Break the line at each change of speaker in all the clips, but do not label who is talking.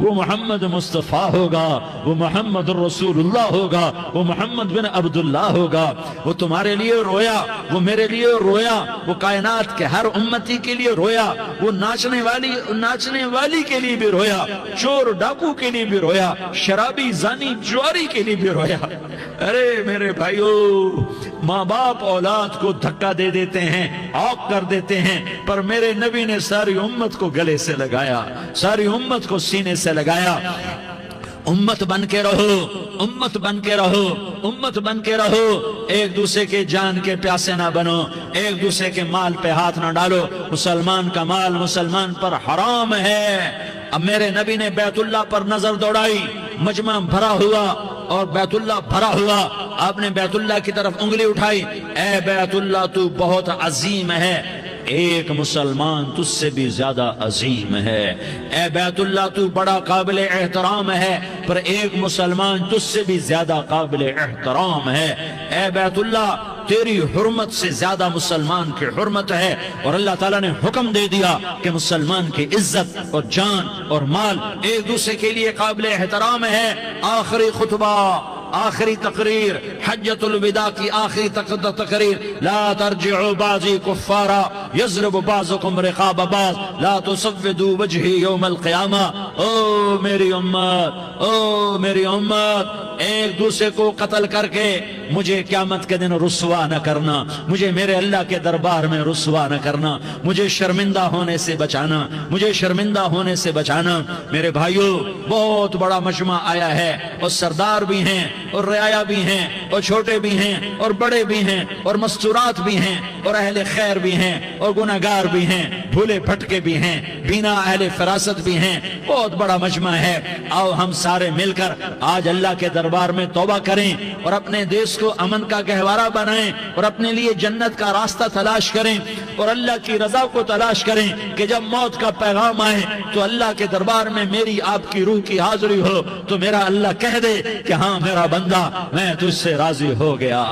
وہ محمد مصطفیٰ ہوگا، وہ محمد رسول اللہ ہوگا، وہ محمد بن عبداللہ ہوگا۔ وہ تمہارے لیے رویا، وہ میرے لیے رویا، وہ کائنات کے ہر امتی کے لیے رویا، وہ ناچنے والی کے لیے بھی رویا، چور ڈاکو کے لیے بھی رویا، شرابی زانی جواری کے لیے بھی رویا۔ ارے میرے بھائیو، ماں باپ اولاد کو دھکا دے دیتے ہیں، آگ کر دیتے ہیں، پر میرے نبی نے ساری امت کو گلے سے لگایا، ساری امت کو سینے سے لگایا۔ امت بن کے رہو، امت بن کے رہو، امت بن کے رہو، ایک دوسرے کے جان کے پیاسے نہ بنو، ایک دوسرے کے مال پہ ہاتھ نہ ڈالو۔ مسلمان کا مال مسلمان پر حرام ہے۔ اب میرے نبی نے بیت اللہ پر نظر دوڑائی، مجمع بھرا ہوا اور بیت اللہ بھرا ہوا، آپ نے بیت اللہ کی طرف انگلی اٹھائی، اے بیت اللہ تو بہت عظیم ہے، ایک مسلمان تجھ سے بھی زیادہ عظیم ہے۔ اے بیت اللہ تو بڑا قابل احترام ہے، پر ایک مسلمان تجھ سے بھی زیادہ قابل احترام ہے۔ اے بیت اللہ تیری حرمت سے زیادہ مسلمان کی حرمت ہے، اور اللہ تعالیٰ نے حکم دے دیا کہ مسلمان کی عزت اور جان اور مال ایک دوسرے کے لیے قابل احترام ہے۔ آخری خطبہ، آخری تقریر، حجۃ الوداع کی آخری تقریر، لا ترجعوا بعضی کفارا یضرب بعضکم رقاب بعض لا تسودوا وجہی یوم القیامہ۔ او میری امت، او میری امت، ایک دوسرے کو قتل کر کے مجھے قیامت کے دن رسوا نہ کرنا، مجھے میرے اللہ کے دربار میں رسوا نہ کرنا، مجھے شرمندہ ہونے سے بچانا، مجھے شرمندہ ہونے سے بچانا۔ میرے بھائیو، بہت بڑا مجمع آیا ہے، اور سردار بھی ہیں اور رعایا بھی ہیں اور چھوٹے بھی ہیں اور بڑے بھی ہیں اور مستورات بھی ہیں اور اہل خیر بھی ہیں اور گناہگار بھی ہیں، بھولے بھٹکے بھی ہیں، بینا اہل فراست بھی ہیں، بہت بڑا مجمع ہے۔ آؤ ہم سارے مل کر آج اللہ کے دربار میں توبہ کریں اور اپنے دیش کو امن کا گہوارہ بنائیں اور اپنے لیے جنت کا راستہ تلاش کریں اور اللہ کی رضا کو تلاش کریں کہ جب موت کا پیغام آئے تو اللہ کے دربار میں میری آپ کی روح کی حاضری ہو تو میرا اللہ کہہ دے کہ ہاں میرا بندہ، میں تجھ سے راضی ہو گیا،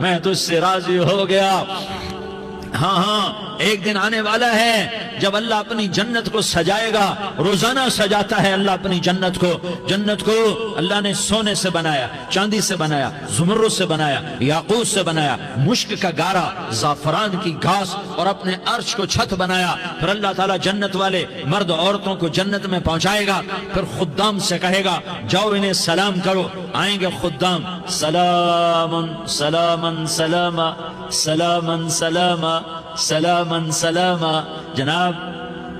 میں تجھ سے راضی ہو گیا۔ ہاں ہاں، ایک دن آنے والا ہے جب اللہ اپنی جنت کو سجائے گا، روزانہ سجاتا ہے اللہ اپنی جنت کو۔ جنت کو اللہ نے سونے سے بنایا، چاندی سے بنایا، زمرد سے بنایا، یاقوت سے بنایا، مشک کا گارا، زعفران کی گھاس اور اپنے عرش کو چھت بنایا۔ پھر اللہ تعالیٰ جنت والے مرد عورتوں کو جنت میں پہنچائے گا، پھر خدام سے کہے گا جاؤ انہیں سلام کرو۔ آئیں گے خدام، سلام سلام سلام سلام سلام سلام سلام، جناب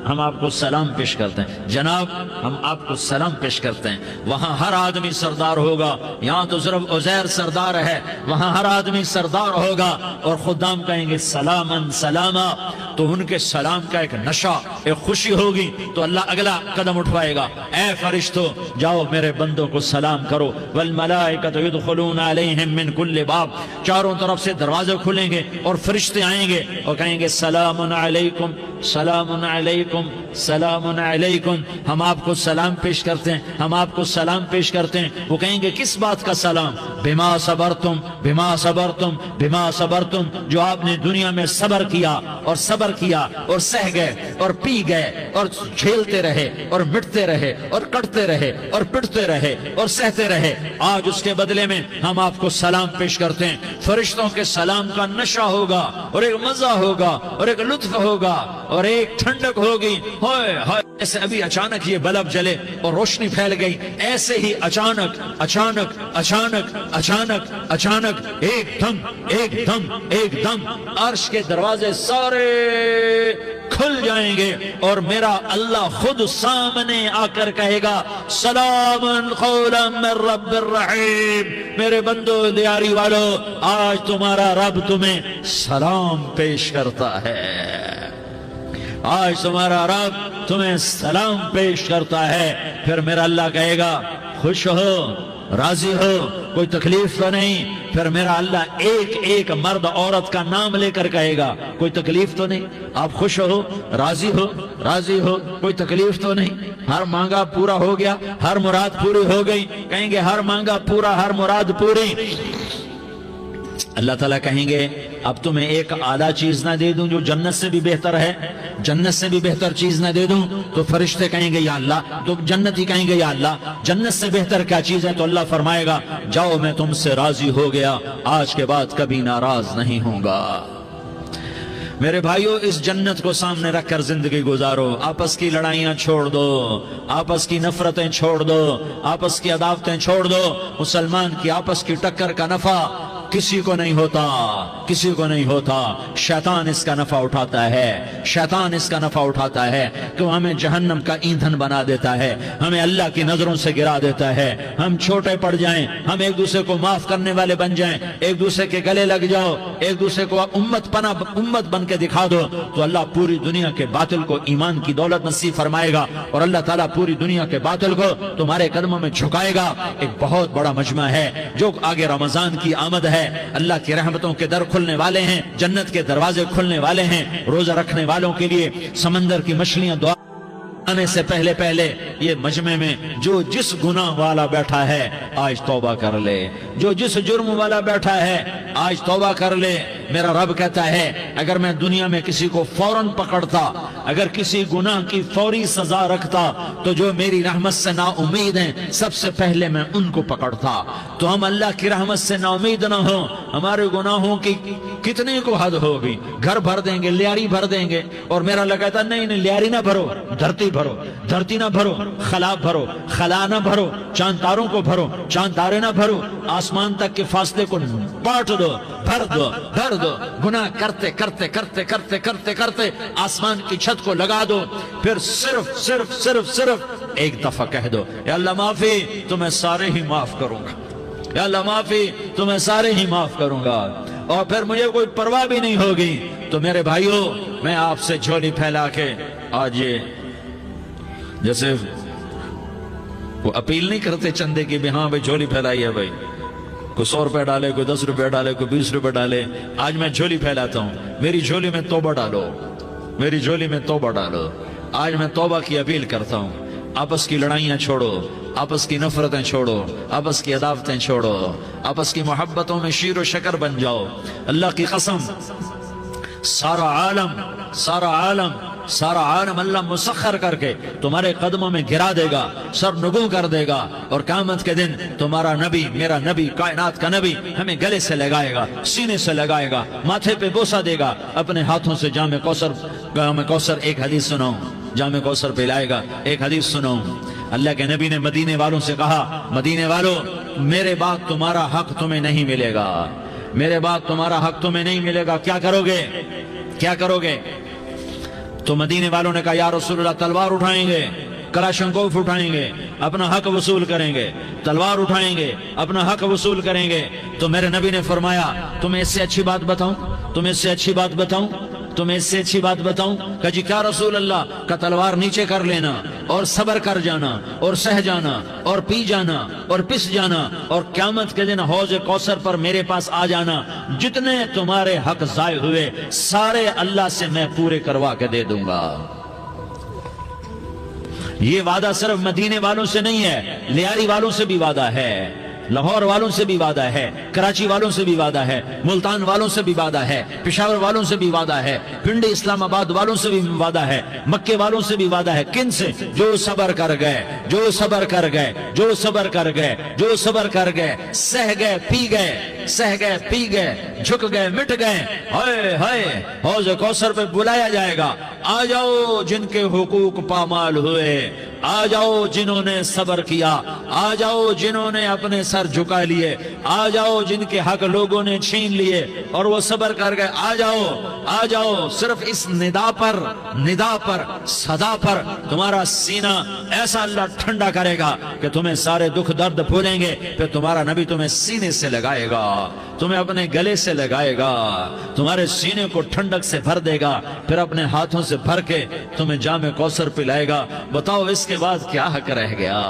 ہم آپ کو سلام پیش کرتے ہیں، جناب ہم آپ کو سلام پیش کرتے ہیں۔ وہاں ہر آدمی سردار ہوگا، یہاں تو صرف عزیر سردار ہے، وہاں ہر آدمی سردار ہوگا، اور خدام کہیں گے سلامن سلاما، تو ان کے سلام کا ایک نشہ، ایک خوشی ہوگی، تو اللہ اگلا قدم اٹھوائے گا، اے فرشتوں جاؤ میرے بندوں کو سلام کرو۔ والملائکۃ یدخلون علیہم من کل باب، چاروں طرف سے دروازے کھلیں گے اور فرشتے آئیں گے اور کہیں گے سلام علیکم سلام علیکم سلام علیکم، ہم آپ کو سلام پیش کرتے ہیں، ہم آپ کو سلام پیش کرتے ہیں۔ وہ کہیں گے کس بات کا سلام؟ بما صبرتم بما صبرتم بما صبرتم، جو آپ نے دنیا میں صبر کیا اور صبر کیا اور سہ گئے اور پی گئے اور جھیلتے رہے اور مٹتے رہے اور کٹتے رہے اور پٹتے رہے اور سہتے رہے، آج اس کے بدلے میں ہم آپ کو سلام پیش کرتے ہیں۔ فرشتوں کے سلام کا نشہ ہوگا اور ایک مزہ ہوگا اور ایک لطف ہوگا اور ایک ٹھنڈک ہوگی۔ ہوئے ہوئے، ایسے ابھی اچانک یہ بلب جلے اور روشنی پھیل گئی، ایسے ہی اچانک اچانک اچانک اچانک اچانک ایک دم ایک دم ایک دم عرش کے دروازے سارے کھل جائیں گے اور میرا اللہ خود سامنے آ کر کہے گا سلام قولا من رب الرحیم، میرے بندو دیاری والو، آج تمہارا رب تمہیں سلام پیش کرتا ہے، آج تمہارا رب تمہیں سلام پیش کرتا ہے۔ پھر میرا اللہ کہے گا خوش ہو، راضی ہو، کوئی تکلیف تو نہیں؟ پھر میرا اللہ ایک ایک مرد عورت کا نام لے کر کہے گا کوئی تکلیف تو نہیں؟ آپ خوش ہو، راضی ہو، راضی ہو، کوئی تکلیف تو نہیں؟ ہر مانگا پورا ہو گیا، ہر مراد پوری ہو گئی؟ کہیں گے ہر مانگا پورا، ہر مراد پوری۔ اللہ تعالیٰ کہیں گے اب تمہیں ایک اعلیٰ چیز نہ دے دوں جو جنت سے بھی بہتر ہے؟ جنت سے بھی بہتر چیز نہ دے دوں؟ تو فرشتے کہیں گے یا اللہ، تو جنتی کہیں گے یا اللہ جنت سے بہتر کیا چیز ہے؟ تو اللہ فرمائے گا جاؤ میں تم سے راضی ہو گیا، آج کے بعد کبھی ناراض نہیں ہوں گا۔ میرے بھائیو، اس جنت کو سامنے رکھ کر زندگی گزارو، آپس کی لڑائیاں چھوڑ دو، آپس کی نفرتیں چھوڑ دو، آپس کی عداوتیں چھوڑ دو۔ مسلمان کی آپس کی ٹکر کا نفع کسی کو نہیں ہوتا، کسی کو نہیں ہوتا۔ شیطان اس کا نفع اٹھاتا ہے، شیطان اس کا نفع اٹھاتا ہے کہ وہ ہمیں جہنم کا ایندھن بنا دیتا ہے، ہمیں اللہ کی نظروں سے گرا دیتا ہے، ہم چھوٹے پڑ جائیں، ہم ایک دوسرے کو معاف کرنے والے بن جائیں، ایک دوسرے کے گلے لگ جاؤ، ایک دوسرے کو امت بن کے دکھا دو، تو اللہ پوری دنیا کے باطل کو ایمان کی دولت نصیب فرمائے گا، اور اللہ تعالیٰ پوری دنیا کے باطل کو تمہارے قدموں میں جھکائے گا۔ ایک بہت بڑا مجمع ہے جو آگے رمضان کی آمد ہے، اللہ کی رحمتوں کے در کھلنے والے ہیں، جنت کے دروازے کھلنے والے ہیں، روزہ رکھنے والوں کے لیے سمندر کی مچھلیاں دعا آنے سے پہلے یہ مجمع میں جو جس گناہ والا بیٹھا ہے آج توبہ کر لے، جو جس جرم والا بیٹھا ہے آج توبہ کر لے۔ میرا رب کہتا ہے اگر میں دنیا میں کسی کو فوراً پکڑتا، اگر کسی گناہ کی فوری سزا رکھتا، تو جو میری رحمت سے نا امید ہیں سب سے پہلے میں ان کو پکڑتا۔ تو ہم اللہ کی رحمت سے نا امید نہ ہوں، ہمارے گناہوں کی کتنے کو حد ہوگی، گھر بھر دیں گے، لیاری بھر دیں گے، اور میرا لگتا نہیں لیاری نہ بھرو، دھرتی بھرو، دھرتی نہ بھرو، خلا بھرو، خلا نہ بھرو، چاند تاروں کو بھرو، چاند تارے نہ بھرو، آسمان تک کے فاصلے کو بانٹ دو، بھر دو، بھر دو، گناہ کرتے کرتے کرتے کرتے کرتے کرتے آسمان کی چھت کو لگا دو، پھر صرف صرف صرف صرف ایک دفعہ کہہ دو یا اللہ معافی، تو میں سارے ہی معاف کروں گا، یا اللہ معافی، تو میں سارے ہی معاف کروں گا، اور پھر مجھے کوئی پرواہ بھی نہیں ہوگی۔ تو میرے بھائیوں، میں آپ سے جھولی پھیلا کے آج یہ جیسے وہ اپیل نہیں کرتے چندے کی بھی ہاں بھائی جھولی پھیلائی ہے، بھائی کوئی 100 روپے ڈالے، کوئی 10 روپے ڈالے، کوئی 20 روپے ڈالے، آج میں جھولی پھیلاتا ہوں، میری جھولی میں توبہ ڈالو، میری جھولی میں توبہ ڈالو۔ آج میں توبہ کی اپیل کرتا ہوں، آپس کی لڑائیاں چھوڑو، آپس کی نفرتیں چھوڑو، آپس کی عداوتیں چھوڑو، آپس کی محبتوں میں شیر و شکر بن جاؤ۔ اللہ کی قسم، سارا عالم اللہ مسخر کر کے تمہارے قدموں میں گرا دے گا، سر نگوں کر دے گا، اور قیامت کے دن تمہارا نبی، میرا نبی، کائنات کا نبی ہمیں گلے سے لگائے گا، سینے سے لگائے گا، ماتھے پہ بوسہ دے گا، اپنے ہاتھوں سے جام کوثر ایک حدیث سناؤں، جام کوثر پلائے گا، ایک حدیث سناؤں۔ اللہ کے نبی نے مدینے والوں سے کہا، مدینے والوں میرے بعد تمہارا حق تمہیں نہیں ملے گا، میرے بعد تمہارا حق تمہیں نہیں ملے گا، کیا کرو گے، کیا کرو گے؟ تو مدینے والوں نے کہا یا رسول اللہ تلوار اٹھائیں گے، کلاشنکوف اٹھائیں گے، اپنا حق وصول کریں گے، تلوار اٹھائیں گے، اپنا حق وصول کریں گے۔ تو میرے نبی نے فرمایا تمہیں اس سے اچھی بات بتاؤں، تمہیں اس سے اچھی بات بتاؤں، تمہیں اس سے اچھی بات بتاؤں؟ کہ جی کیا رسول اللہ؟ کا تلوار نیچے کر لینا، اور صبر کر جانا، اور سہ جانا، اور پی جانا، اور پس جانا، اور قیامت کے دن حوض کوثر پر میرے پاس آ جانا، جتنے تمہارے حق ضائع ہوئے سارے اللہ سے میں پورے کروا کے دے دوں گا۔ یہ وعدہ صرف مدینے والوں سے نہیں ہے، لیاری والوں سے بھی وعدہ ہے، لاہور والوں سے بھی وعدہ ہے، کراچی والوں سے بھی وعدہ ہے، ملتان والوں سے بھی وعدہ ہے، پشاور والوں سے بھی وعدہ ہے، پنڈی اسلام آباد والوں سے بھی وعدہ ہے، مکے والوں سے بھی وعدہ ہے۔ کن سے؟ جو صبر کر گئے، جو صبر کر گئے، جو صبر کر گئے، جو صبر کر گئے، سہ گئے، پی گئے، سہ گئے، پی گئے، جھک گئے، مٹ گئے، ہائے ہائے حوض کوثر پہ بلایا جائے گا، آ جاؤ جن کے حقوق پامال ہوئے، آ جاؤ جنہوں نے صبر کیا، آ جاؤ جنہوں نے اپنے سر جھکا لیے، آ جاؤ جن کے حق لوگوں نے چھین لیے اور وہ صبر کر گئے، آ جاؤ، آ جاؤ۔ صرف اس ندا پر صدا پر تمہارا سینہ ایسا اللہ ٹھنڈا کرے گا کہ تمہیں سارے دکھ درد بھولیں گے، پھر تمہارا نبی تمہیں سینے سے لگائے گا، تمہیں اپنے گلے سے لگائے گا، تمہارے سینے کو ٹھنڈک سے بھر دے گا، پھر اپنے ہاتھوں سے بھر کے تمہیں جام کوثر پلائے گا۔ بتاؤ اس کے بعد کیا حق رہ گیا؟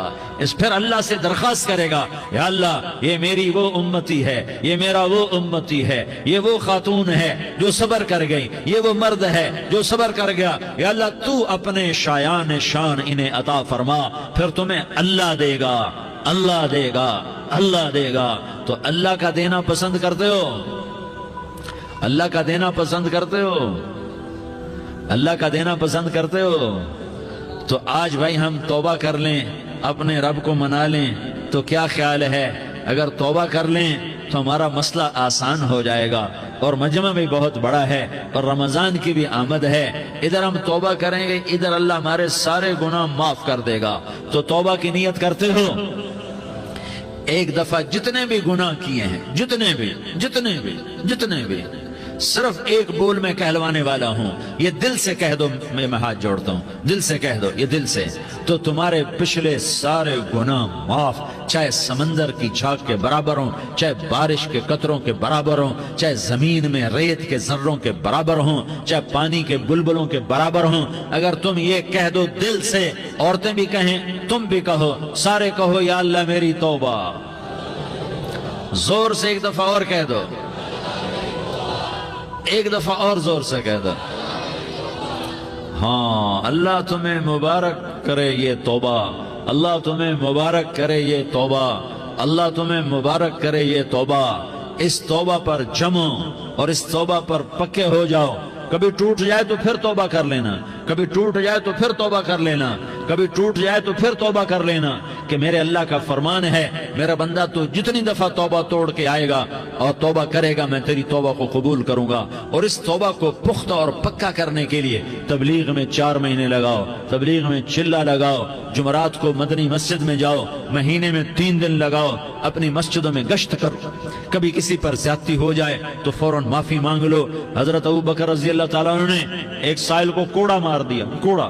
پھر اللہ سے درخواست کرے گا، یا اللہ یہ میری وہ امتی ہے، یہ میرا وہ امتی ہے، یہ وہ خاتون ہے جو صبر کر گئی، یہ وہ مرد ہے جو صبر کر گیا، یا اللہ تو اپنے شایان شان انہیں عطا فرما، پھر تمہیں اللہ دے گا، اللہ دے گا، اللہ دے گا۔ تو اللہ کا دینا پسند کرتے ہو؟ اللہ کا دینا پسند کرتے ہو؟ اللہ کا دینا پسند کرتے ہو؟ تو آج بھائی ہم توبہ کر لیں، اپنے رب کو منا لیں، تو کیا خیال ہے اگر توبہ کر لیں تو ہمارا مسئلہ آسان ہو جائے گا، اور مجمع بھی بہت بڑا ہے اور رمضان کی بھی آمد ہے، ادھر ہم توبہ کریں گے، ادھر اللہ ہمارے سارے گناہ معاف کر دے گا۔ تو توبہ کی نیت کرتے ہو؟ ایک دفعہ جتنے بھی گناہ کیے ہیں، جتنے بھی صرف ایک بول میں کہلوانے والا ہوں، یہ دل سے کہہ دو، میں ہاتھ جوڑتا ہوں، دل سے کہہ دو، یہ دل سے، تو تمہارے پچھلے سارے گناہ معاف، چاہے سمندر کی جھاگ کے برابر ہوں، چاہے بارش کے قطروں کے برابر ہوں، چاہے زمین میں ریت کے ذروں کے برابر ہوں، چاہے پانی کے بلبلوں کے برابر ہوں، اگر تم یہ کہہ دو دل سے، عورتیں بھی کہیں، تم بھی کہو، سارے کہو یا اللہ میری توبہ، زور سے ایک دفعہ اور کہہ دو، ایک دفعہ اور زور سے کہہ دو، ہاں اللہ تمہیں مبارک کرے یہ توبہ، اللہ تمہیں مبارک کرے یہ توبہ، اللہ تمہیں مبارک کرے یہ توبہ۔ اس توبہ پر جمو اور اس توبہ پر پکے ہو جاؤ، کبھی ٹوٹ جائے تو پھر توبہ کر لینا، کبھی ٹوٹ جائے تو پھر توبہ کر لینا، کبھی ٹوٹ جائے تو پھر توبہ کر لینا، کہ میرے اللہ کا فرمان ہے میرا بندہ تو جتنی دفعہ توبہ توڑ کے آئے گا اور توبہ کرے گا میں تیری توبہ کو قبول کروں گا۔ اور اس توبہ کو پختہ اور پکا کرنے کے لیے تبلیغ میں 4 مہینے لگاؤ، تبلیغ میں چلہ لگاؤ، جمعرات کو مدنی مسجد میں جاؤ، مہینے میں 3 دن لگاؤ، اپنی مسجدوں میں گشت کرو، کبھی کسی پر زیادتی ہو جائے تو فوراً معافی مانگ لو۔ حضرت ابوبکر رضی اللہ تعالیٰ عنہ نے ایک سائل کو کوڑا مار دیا، کوڑا،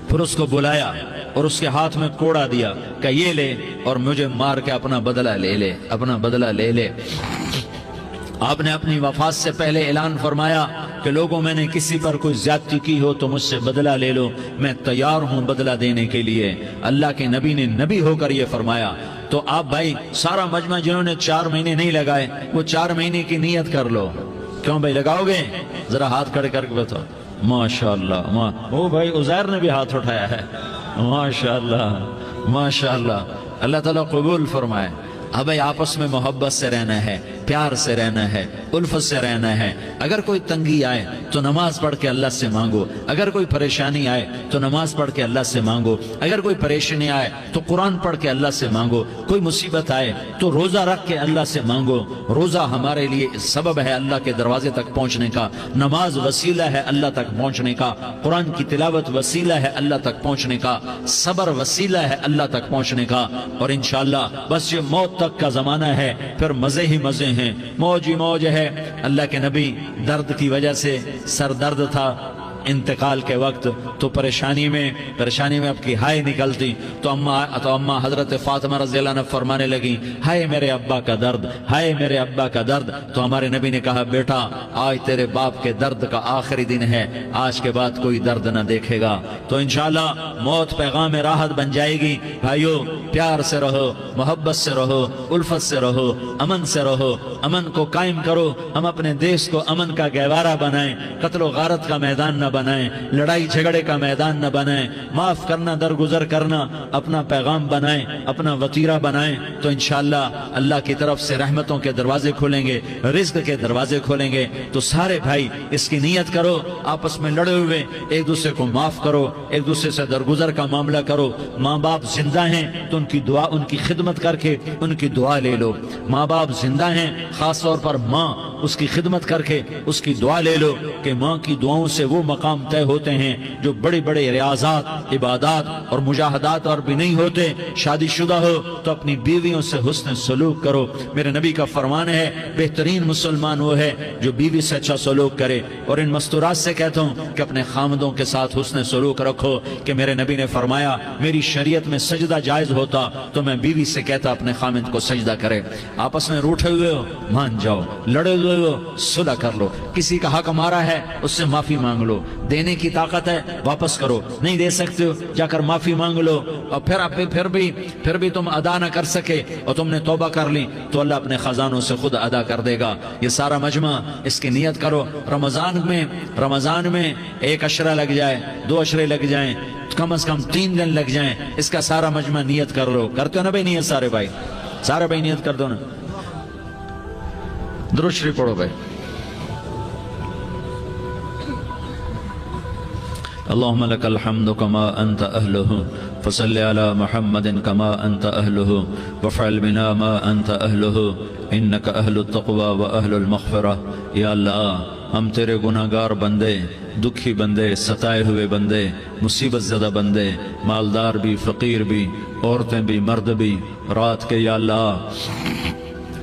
پھر اس کو بلایا اور اس کے ہاتھ میں کوڑا دیا کہ یہ لے اور مجھے مار کے اپنا بدلہ لے لے، اپنا بدلہ لے لے۔ آپ نے اپنی وفات سے پہلے اعلان فرمایا کہ لوگوں میں نے کسی پر کوئی زیادتی کی ہو تو مجھ سے بدلہ لے لو، میں تیار ہوں بدلہ دینے کے لیے۔ اللہ کے نبی نے نبی ہو کر یہ فرمایا۔ تو آپ بھائی سارا مجمع جنہوں نے 4 مہینے نہیں لگائے وہ 4 مہینے کی نیت کر لو۔ کیوں بھائی لگاؤ گے؟ ذرا ہاتھ کھڑے کر کے بتاؤ۔ ماشاءاللہ، وہ بھائی عزیر نے بھی ہاتھ اٹھایا ہے، ماشاءاللہ ماشاءاللہ، اللہ تعالیٰ قبول فرمائے۔ اب آپس میں محبت سے رہنا ہے، پیار سے رہنا ہے، الفت سے رہنا ہے۔ اگر کوئی تنگی آئے تو نماز پڑھ کے اللہ سے مانگو، اگر کوئی پریشانی آئے تو نماز پڑھ کے اللہ سے مانگو، اگر کوئی پریشانی آئے تو قرآن پڑھ کے اللہ سے مانگو، کوئی مصیبت آئے تو روزہ رکھ کے اللہ سے مانگو۔ روزہ ہمارے لیے سبب ہے اللہ کے دروازے تک پہنچنے کا، نماز وسیلہ ہے اللہ تک پہنچنے کا، قرآن کی تلاوت وسیلہ ہے اللہ تک پہنچنے کا، صبر وسیلہ ہے اللہ تک پہنچنے کا۔ اور انشاءاللہ بس یہ موت تک کا زمانہ ہے، پھر مزے ہی مزے ہیں، موج ہی موج ہے۔ اللہ کے نبی درد کی وجہ سے سر درد تھا انتقال کے وقت، تو پریشانی میں اب کی ہائے نکلتی تو اماں حضرت فاطمہ رضی اللہ عنہ فرمانے لگی، ہائے میرے ابا کا درد، ہائے میرے ابا کا درد۔ تو ہمارے نبی نے کہا، بیٹا آج تیرے باپ کے درد کا آخری دن ہے، آج کے بعد کوئی درد نہ دیکھے گا۔ تو انشاءاللہ موت پیغام راحت بن جائے گی۔ بھائیو پیار سے رہو، محبت سے رہو، الفت سے رہو، امن سے رہو، امن کو قائم کرو۔ ہم اپنے دیش کو امن کا گہوارہ بنائیں، قتل و غارت کا میدان نہ بنائیں، لڑائی جھگڑے کا میدان نہ بنائیں، معاف کرنا درگزر کرنا اپنا پیغام بنائیں، اپنا وطیرہ بنائیں۔ تو انشاءاللہ اللہ کی طرف سے رحمتوں کے دروازے کھولیں گے، رزق کے دروازے کھولیں گے۔ تو سارے بھائی اس کی نیت کرو، آپس میں لڑے ہوئے ایک دوسرے کو معاف کرو، ایک دوسرے سے درگزر کا معاملہ کرو۔ ماں باپ زندہ ہیں تو ان کی دعا، ان کی خدمت کر کے ان کی دعا لے لو۔ ماں باپ زندہ ہیں، خاص طور پر ماں، اس کی خدمت کر کے اس کی دعا لے لو، کہ ماں کی دعاؤں سے وہ مقام طے ہوتے ہیں جو بڑے بڑے ریاضات، عبادات اور مجاہدات اور بھی نہیں ہوتے۔ شادی شدہ ہو تو اپنی بیویوں سے حسن سلوک کرو۔ میرے نبی کا فرمان ہے، بہترین مسلمان وہ ہے جو بیوی سے اچھا سلوک کرے۔ اور ان مستورات سے کہتا ہوں کہ اپنے خامدوں کے ساتھ حسن سلوک رکھو، کہ میرے نبی نے فرمایا میری شریعت میں سجدہ جائز ہوتا تو میں بیوی سے کہتا اپنے خامد کو سجدہ کرے۔ آپس میں روٹھے ہوئے ہو مان جاؤ، لڑے ہوئے ہو صلح کر لو، کسی کا حق ہمارا ہے اس سے معافی مانگ لو، دینے کی طاقت ہے واپس کرو، نہیں دے سکتے ہو جا کر معافی مانگ لو۔ اور پھر بھی تم ادا نہ کر سکے اور تم نے توبہ کر لی تو اللہ اپنے خزانوں سے خود ادا کر دے گا۔ یہ سارا مجمع اس کی نیت کرو۔ رمضان میں 1 عشرہ لگ جائے، 2 عشرے لگ جائیں، کم از کم 3 دن لگ جائیں، اس کا سارا مجمع نیت کر لو۔ کرتے ہو نا بھائی نیت؟ سارے بھائی نیت کر دو نا۔ درود شریف پڑھو بھائی۔ اللهم لك الحمد كما أنت أهله فصل على محمد كما أنت أهله وفعل بنا ما أنت أهله إنك أهل التقوى وأهل المغفرة. یا اللہ ہم تیرے گناہگار بندے، دکھی بندے، ستائے ہوئے بندے، مصیبت زدہ بندے، مالدار بھی، فقیر بھی، عورتیں بھی، مرد بھی، رات کے یا اللہ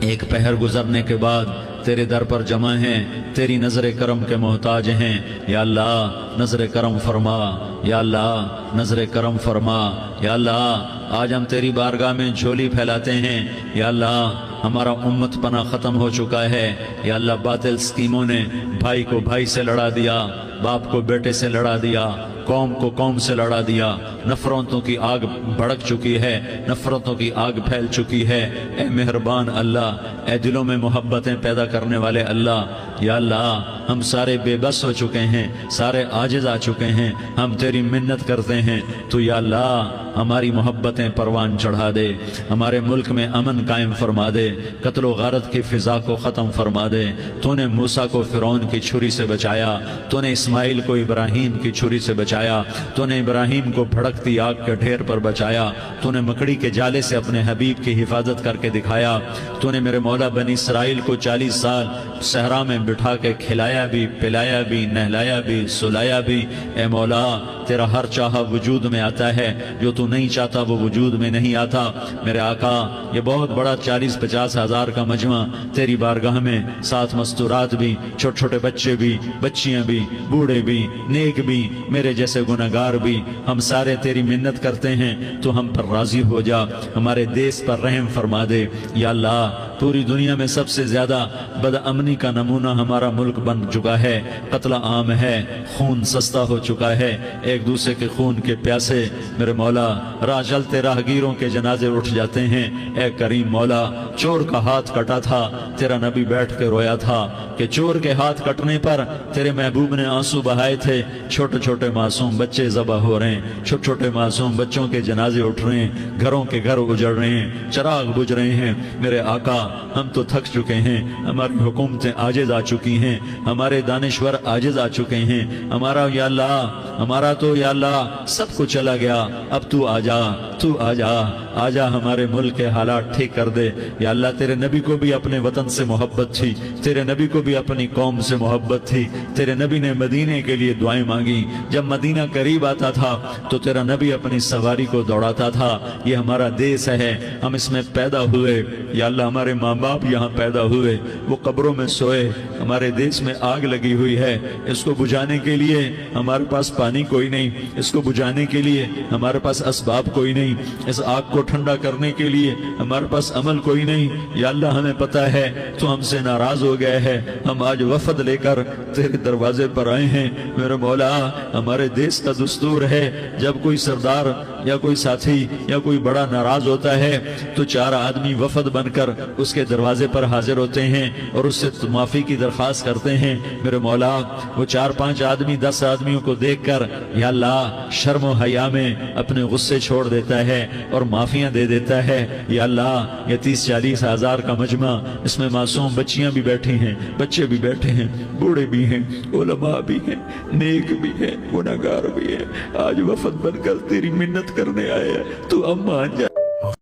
ایک پہر گزرنے کے بعد تیرے در پر جمع ہیں، تیری نظر کرم کے محتاج ہیں. یا اللہ نظر کرم فرما، یا اللہ نظر کرم فرما. یا اللہ آج ہم تیری بارگاہ میں جھولی پھیلاتے ہیں. یا اللہ ہمارا امت پناہ ختم ہو چکا ہے. یا اللہ باطل سکیموں نے بھائی کو بھائی سے لڑا دیا، باپ کو بیٹے سے لڑا دیا، قوم کو قوم سے لڑا دیا. نفرتوں کی آگ بھڑک چکی ہے، نفرتوں کی آگ پھیل چکی ہے. اے مہربان اللہ، اے دلوں میں محبتیں پیدا کرنے والے اللہ. یا اللہ ہم سارے بے بس ہو چکے ہیں، سارے عاجز آ چکے ہیں. ہم تیری منت کرتے ہیں تو یا اللہ ہماری محبتیں پروان چڑھا دے، ہمارے ملک میں امن قائم فرما دے، قتل و غارت کی فضا کو ختم فرما دے. تو نے موسیٰ کو فرعون کی چھری سے بچایا، تو نے اسماعیل کو ابراہیم کی چھری سے بچایا، تو نے ابراہیم کو بھڑکتی آگ کے ڈھیر پر بچایا، تو نے مکڑی کے جالے سے اپنے حبیب کی حفاظت کر کے دکھایا. تو نے میرے مولا بنی اسرائیل کو 40 سال صحرا میں بٹھا کے کھلایا بھی، پلایا بھی، نہلایا بھی، سلایا بھی. اے مولا تیرا ہر چاہا وجود میں آتا ہے، جو تو نہیں چاہتا وہ وجود میں نہیں آتا. میرے آقا یہ بہت بڑا 40-50 ہزار کا مجمع تیری بارگاہ میں، ساتھ مستورات بھی، چھوٹے چھوٹے بچے بھی، بچیاں بھی، بوڑھے بھی، نیک بھی، میرے جیسے گناہگار بھی. ہم سارے تیری منت کرتے ہیں تو ہم پر راضی ہو جا، ہمارے دیس پر رحم فرما دے. یا اللہ پوری دنیا میں سب سے زیادہ بد امنی کا نمونہ ہمارا ملک بن چکا ہے. قتل عام ہے، خون سستا ہو چکا ہے، ایک دوسرے کے خون کے پیاسے. میرے مولا راہ چلتے راہگیروں کے جنازے اٹھ جاتے ہیں. اے کریم مولا چور کا ہاتھ کٹا تھا، تیرا نبی بیٹھ کے رویا تھا کہ چور کے ہاتھ کٹنے پر تیرے محبوب نے آنسو بہائے تھے. چھوٹے چھوٹے معصوم بچے ذبح ہو رہے ہیں، چھوٹے چھوٹے معصوم بچوں کے جنازے اٹھ رہے ہیں، گھروں کے گھر اجڑ رہے ہیں، چراغ بجھ رہے ہیں. میرے آقا ہم تو تھک چکے ہیں، ہماری حکومتیں عاجز آ چکی ہیں، ہمارے دانشور عاجز آ چکے ہیں. ہمارا یا اللہ ہمارا تو یا اللہ سب کچھ چلا گیا. اب تو آ جا، تو آ جا، آ جا ہمارے ملک کے حالات ٹھیک کر دے. یا اللہ تیرے نبی کو بھی اپنے وطن سے محبت تھی، تیرے نبی کو بھی اپنی قوم سے محبت تھی. تیرے نبی نے مدینے کے لیے دعائیں مانگی. جب مدینہ قریب آتا تھا تو تیرا نبی اپنی سواری کو دوڑاتا تھا. یہ ہمارا دیس ہے، ہم اس میں پیدا ہوئے. یا اللہ ہمارے ماں باپ یہاں پیدا ہوئے، وہ قبروں میں سوئے. ہمارے دیس میں آگ لگی ہوئی ہے، اس کو بجھانے کے لیے ہمارے پاس پانی کوئی نہیں، اس کو بجھانے کے لیے ہمارے پاس اسباب کوئی نہیں، اس آگ کو ٹھنڈا کرنے کے لیے ہمارے پاس عمل کوئی نہیں. یا اللہ ہمیں پتہ ہے تو ہم سے ناراض ہو گئے ہے. ہم آج وفد لے کر تیرے دروازے پر آئے ہیں. میرے مولا ہمارے دیس کا دستور ہے جب کوئی سردار یا کوئی ساتھی یا کوئی بڑا ناراض ہوتا ہے تو 4 آدمی وفد بن کر اس کے دروازے پر حاضر ہوتے ہیں اور اس سے معافی کی درخواست کرتے ہیں. میرے مولا وہ 4-5 آدمی 10 آدمیوں کو دیکھ کر یا اللہ شرم و حیا میں اپنے غصے چھوڑ دیتا ہے اور معافیاں دے دیتا ہے. یا اللہ یہ 30-40 ہزار کا مجمع، اس میں معصوم بچیاں بھی بیٹھی ہیں، بچے بھی بیٹھے ہیں، بوڑھے بھی ہیں، علماء بھی ہیں، نیک بھی ہیں، گناہگار بھی ہیں. آج وفد بن کر تیری منت کرنے آئے ہیں، تو اب مان جا